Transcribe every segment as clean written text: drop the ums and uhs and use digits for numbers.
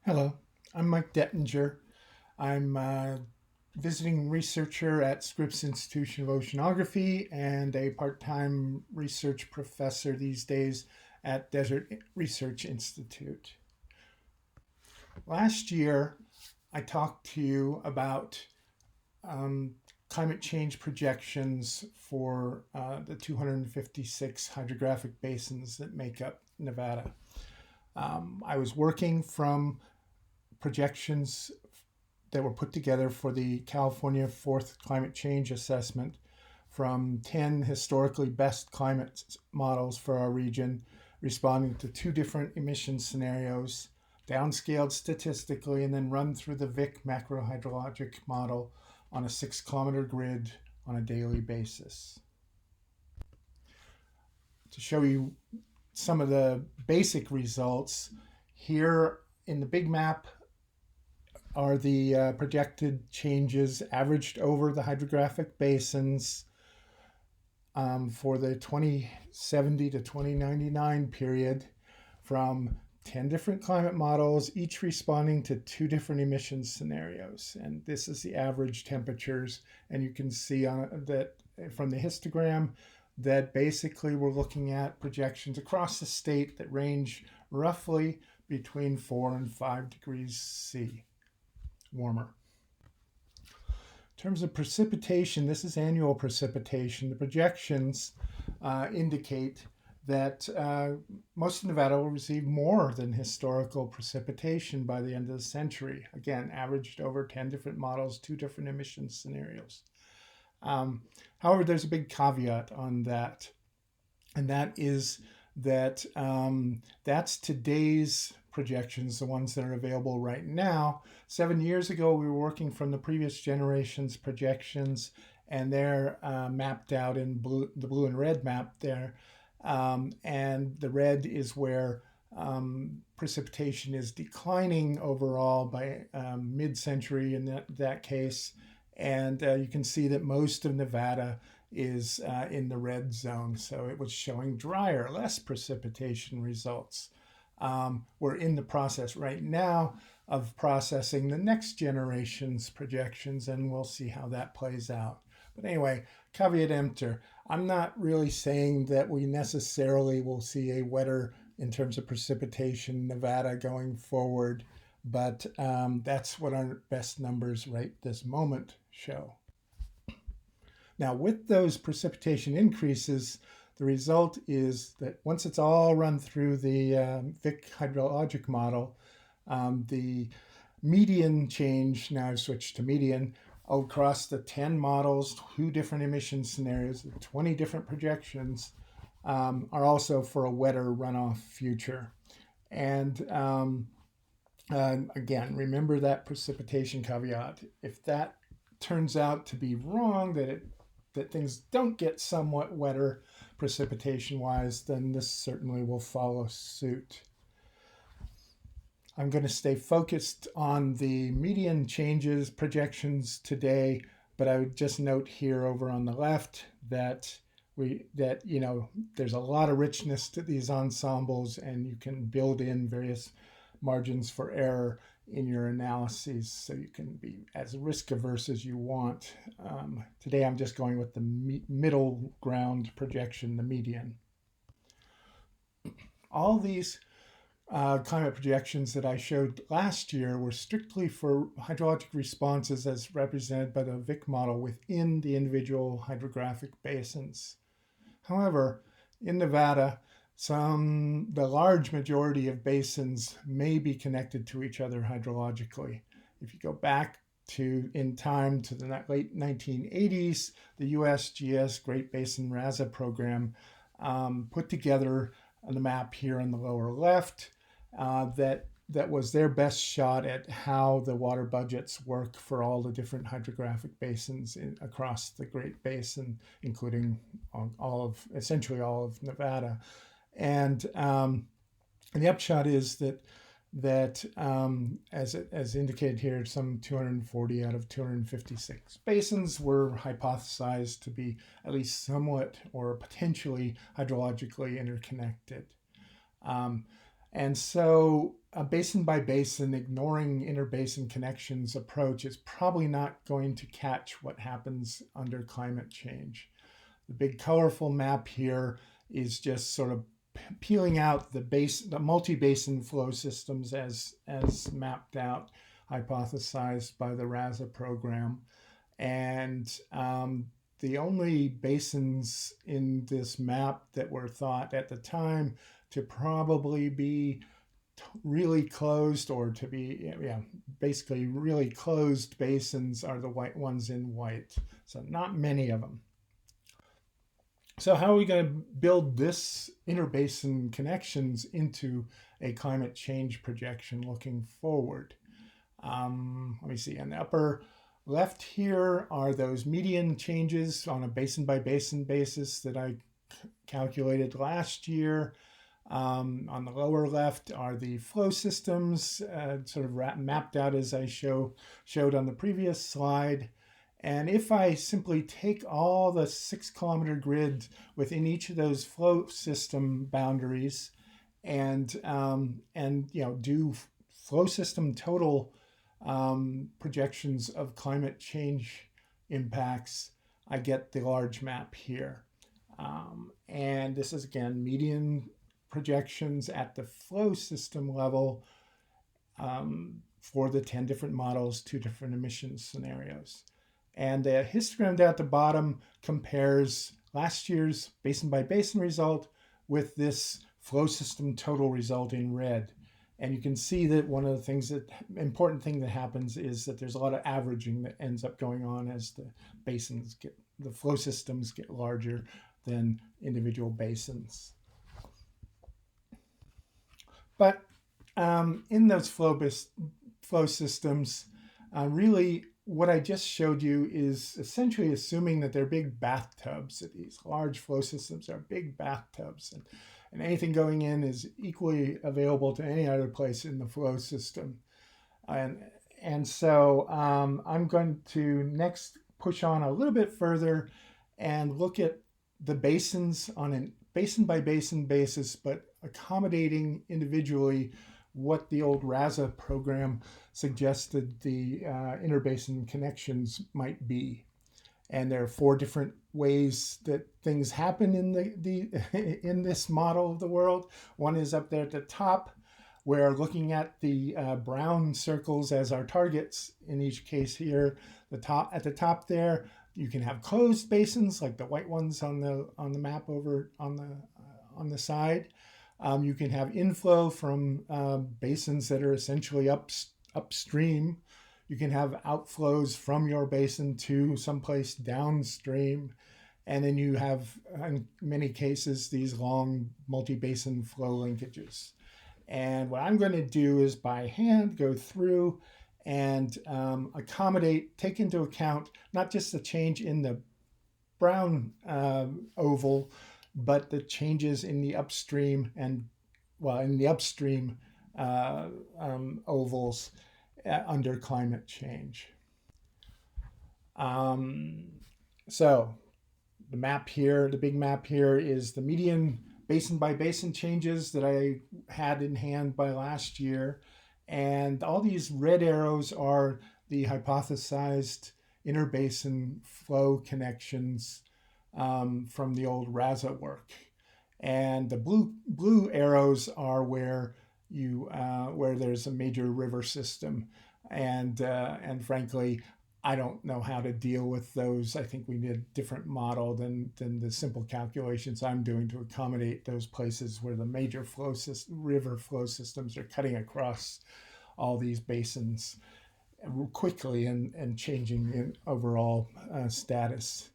Hello, I'm Mike Dettinger. I'm a visiting researcher at Scripps Institution of Oceanography and a part time research professor these days at Desert Research Institute. Last year, I talked to you about um, climate change projections for the 256 hydrographic basins that make up Nevada. I was working from projections that were put together for the California Fourth Climate Change Assessment from 10 historically best climate models for our region, responding to two different emission scenarios, downscaled statistically, and then run through the Vic macrohydrologic model on a 6 kilometer grid on a daily basis. To show you some of the basic results, here in the big map are the projected changes averaged over the hydrographic basins for the 2070 to 2099 period from 10 different climate models, each responding to two different emission scenarios. And this is the average temperatures. And you can see that from the histogram that basically we're looking at projections across the state that range roughly between 4 and 5 degrees C warmer. In terms of precipitation, this is annual precipitation. The projections indicate that most of Nevada will receive more than historical precipitation by the end of the century. Again, averaged over 10 different models, two different emission scenarios. However, there's a big caveat on that, and that is that that's today's projections, the ones that are available right now. 7 years ago, we were working from the previous generation's projections, and they're mapped out in blue, the blue and red map there. And the red is where precipitation is declining overall by mid-century in that case. And you can see that most of Nevada is in the red zone. So it was showing drier, less precipitation results. We're in the process right now of processing the next generation's projections, and we'll see how that plays out. But anyway, caveat emptor. I'm not really saying that we necessarily will see a wetter in terms of precipitation in Nevada going forward, but that's what our best numbers right this moment show. Now, with those precipitation increases, the result is that once it's all run through the Vic hydrologic model, the median change, now I've switched to median, across the 10 models, two different emission scenarios, 20 different projections, are also for a wetter runoff future. And again, remember that precipitation caveat. If that turns out to be wrong, that things don't get somewhat wetter precipitation wise, then this certainly will follow suit. I'm going to stay focused on the median changes projections today, but I would just note here over on the left that there's a lot of richness to these ensembles, and you can build in various margins for error in your analyses so you can be as risk averse as you want. Today I'm just going with the middle ground projection, the median. All these climate projections that I showed last year were strictly for hydrologic responses as represented by the Vic model within the individual hydrographic basins. However, in Nevada, the large majority of basins may be connected to each other hydrologically. If you go back in time to the late 1980s, the USGS Great Basin RASA program put together on the map here on the lower left that was their best shot at how the water budgets work for all the different hydrographic basins across the Great Basin, including essentially all of Nevada. And the upshot is that as indicated here, some 240 out of 256 basins were hypothesized to be at least somewhat or potentially hydrologically interconnected. And so a basin by basin, ignoring interbasin connections approach is probably not going to catch what happens under climate change. The big colorful map here is just sort of peeling out the multi-basin flow systems as mapped out, hypothesized by the RASA program. And the only basins in this map that were thought at the time to probably be really closed, or to be, yeah, basically really closed basins, are the white ones in white. So not many of them. So how are we going to build this interbasin connections into a climate change projection looking forward? Let me see. In the upper left here are those median changes on a basin by basin basis that I calculated last year. On the lower left are the flow systems, sort of mapped out as I showed on the previous slide. And if I simply take all the 6 kilometer grid within each of those flow system boundaries and do flow system total projections of climate change impacts, I get the large map here. And this is again median projections at the flow system level for the 10 different models, 2 different emissions scenarios. And the histogram down at the bottom compares last year's basin by basin result with this flow system total result in red. And you can see that one of the important thing that happens is that there's a lot of averaging that ends up going on as the flow systems get larger than individual basins. But in those flow systems, really what I just showed you is essentially assuming that they're big bathtubs, that these large flow systems are big bathtubs, and anything going in is equally available to any other place in the flow system. And so I'm going to next push on a little bit further and look at the basins on a basin by basin basis, but accommodating individually what the old RASA program suggested the interbasin connections might be. And there are 4 different ways that things happen in this model of the world. One is up there at the top, where looking at the brown circles as our targets in each case here, at the top there, you can have closed basins like the white ones on the map over on the side. You can have inflow from basins that are essentially upstream. You can have outflows from your basin to someplace downstream. And then you have, in many cases, these long multi-basin flow linkages. And what I'm going to do is by hand go through and take into account not just the change in the brown oval, but the changes in the upstream ovals under climate change. So the map here, the big map here, is the median basin by basin changes that I had in hand by last year. And all these red arrows are the hypothesized interbasin flow connections from the old RASA work. And the blue arrows are where there's a major river system. And frankly, I don't know how to deal with those. I think we need a different model than the simple calculations I'm doing to accommodate those places where the major river flow systems are cutting across all these basins quickly and changing in overall status.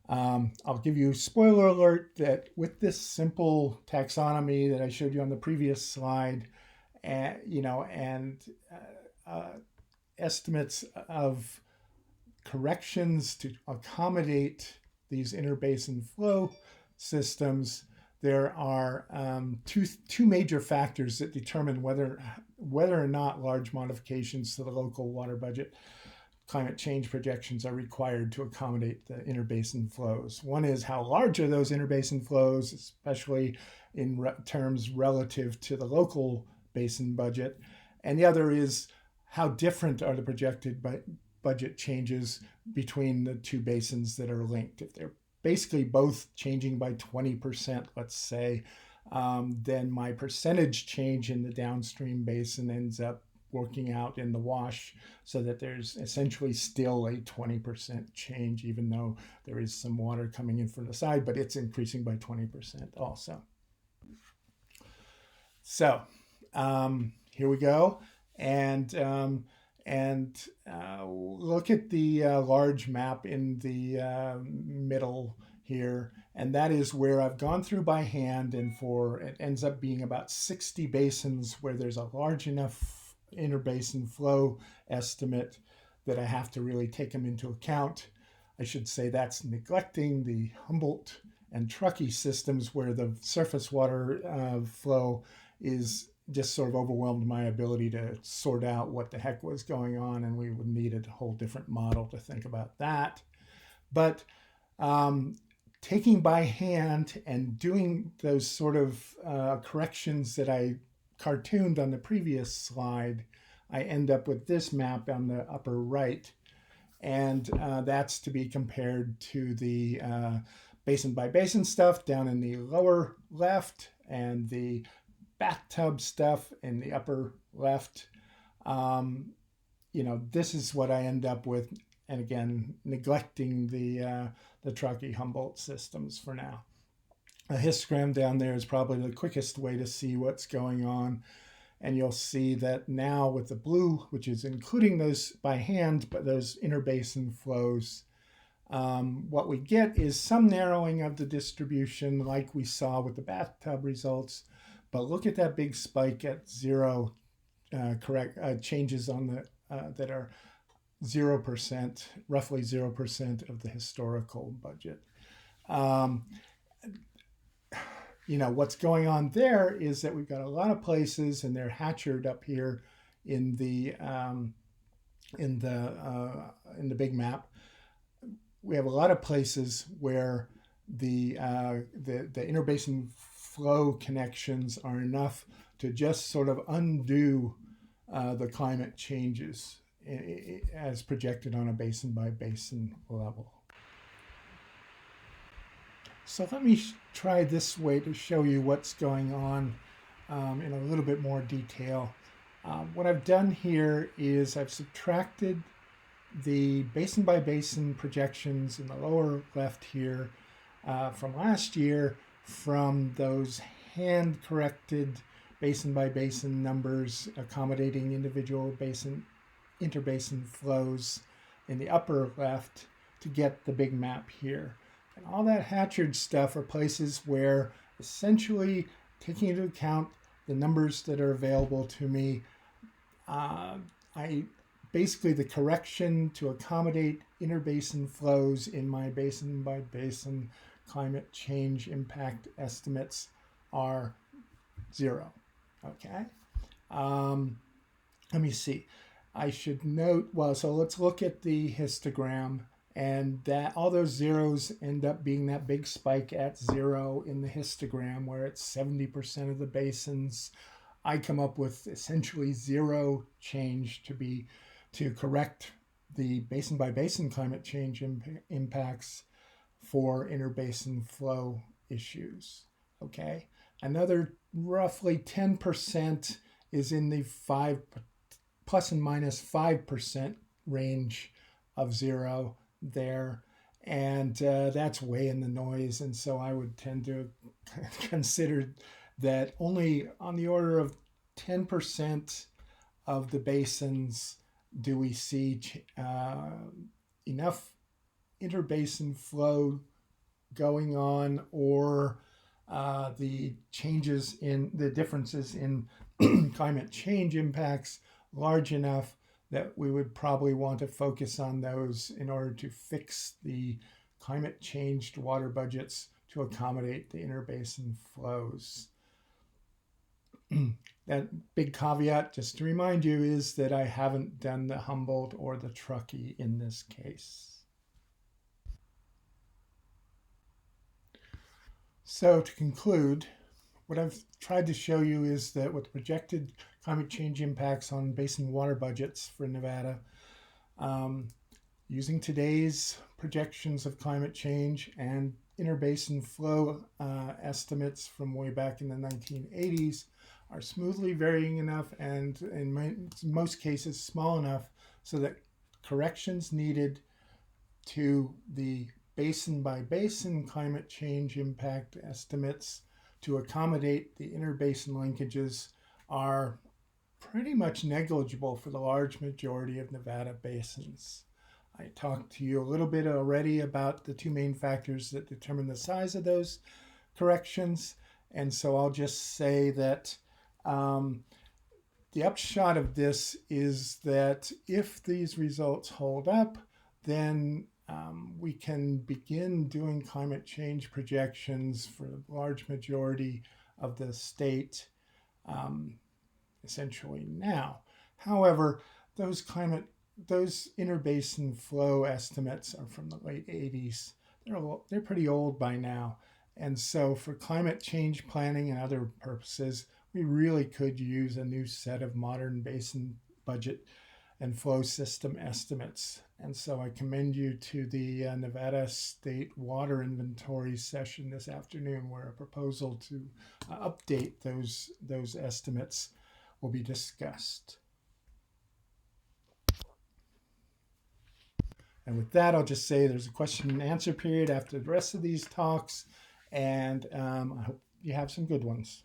I'll give you spoiler alert that with this simple taxonomy that I showed you on the previous slide, and estimates of corrections to accommodate these interbasin flow systems, there are two major factors that determine whether or not large modifications to the local water budget climate change projections are required to accommodate the interbasin flows. One is how large are those interbasin flows, especially in terms relative to the local basin budget. And the other is how different are the projected budget changes between the two basins that are linked. If they're basically both changing by 20%, let's say, then my percentage change in the downstream basin ends up working out in the wash so that there's essentially still a 20% change, even though there is some water coming in from the side, but it's increasing by 20% also. So here we go. And look at the large map in the middle here, and that is where I've gone through by hand, and for it ends up being about 60 basins where there's a large enough interbasin flow estimate that I have to really take them into account. I should say that's neglecting the Humboldt and Truckee systems where the surface water flow is just sort of overwhelmed my ability to sort out what the heck was going on, and we would need a whole different model to think about that. But taking by hand and doing those sort of corrections that I cartooned on the previous slide, I end up with this map on the upper right. And that's to be compared to the basin by basin stuff down in the lower left and the bathtub stuff in the upper left. This is what I end up with. And again, neglecting the Truckee Humboldt systems for now. A histogram down there is probably the quickest way to see what's going on. And you'll see that now with the blue, which is including those by hand, but those interbasin flows, what we get is some narrowing of the distribution like we saw with the bathtub results. But look at that big spike at zero changes on the that are 0%, roughly 0% of the historical budget. What's going on there is that we've got a lot of places, and they're hatchered up here in the big map. We have a lot of places where the interbasin flow connections are enough to just sort of undo the climate changes as projected on a basin by basin level. So let me try this way to show you what's going on in a little bit more detail. What I've done here is I've subtracted the basin by basin projections in the lower left here from last year from those hand corrected basin by basin numbers accommodating individual interbasin flows in the upper left to get the big map here. And all that hatchered stuff are places where essentially taking into account the numbers that are available to me, basically the correction to accommodate interbasin flows in my basin by basin climate change impact estimates are 0. Okay. Let me see. I should note, so let's look at the histogram, and that all those zeros end up being that big spike at 0 in the histogram where it's 70% of the basins. I come up with essentially 0 change to correct the basin by basin climate change impacts for interbasin flow issues. Okay. Another roughly 10% is in the plus and minus 5% range of 0 there. And that's way in the noise. And so I would tend to consider that only on the order of 10% of the basins do we see enough interbasin flow going on, or the changes in the differences in climate change impacts large enough that we would probably want to focus on those in order to fix the climate changed water budgets to accommodate the interbasin flows. That big caveat, just to remind you, is that I haven't done the Humboldt or the Truckee in this case. So to conclude, what I've tried to show you is that with projected climate change impacts on basin water budgets for Nevada, um, using today's projections of climate change and interbasin flow estimates from way back in the 1980s, are smoothly varying enough and in most cases small enough so that corrections needed to the basin by basin climate change impact estimates to accommodate the interbasin linkages are pretty much negligible for the large majority of Nevada basins. I talked to you a little bit already about the two main factors that determine the size of those corrections, and so I'll just say that the upshot of this is that if these results hold up, then we can begin doing climate change projections for the large majority of the state um, essentially now. However, those interbasin flow estimates are from the late 80s. They're pretty old by now. And so for climate change planning and other purposes, we really could use a new set of modern basin budget and flow system estimates. And so I commend you to the Nevada State Water Inventory session this afternoon, where a proposal to update those estimates will be discussed. And with that, I'll just say there's a question and answer period after the rest of these talks, and I hope you have some good ones.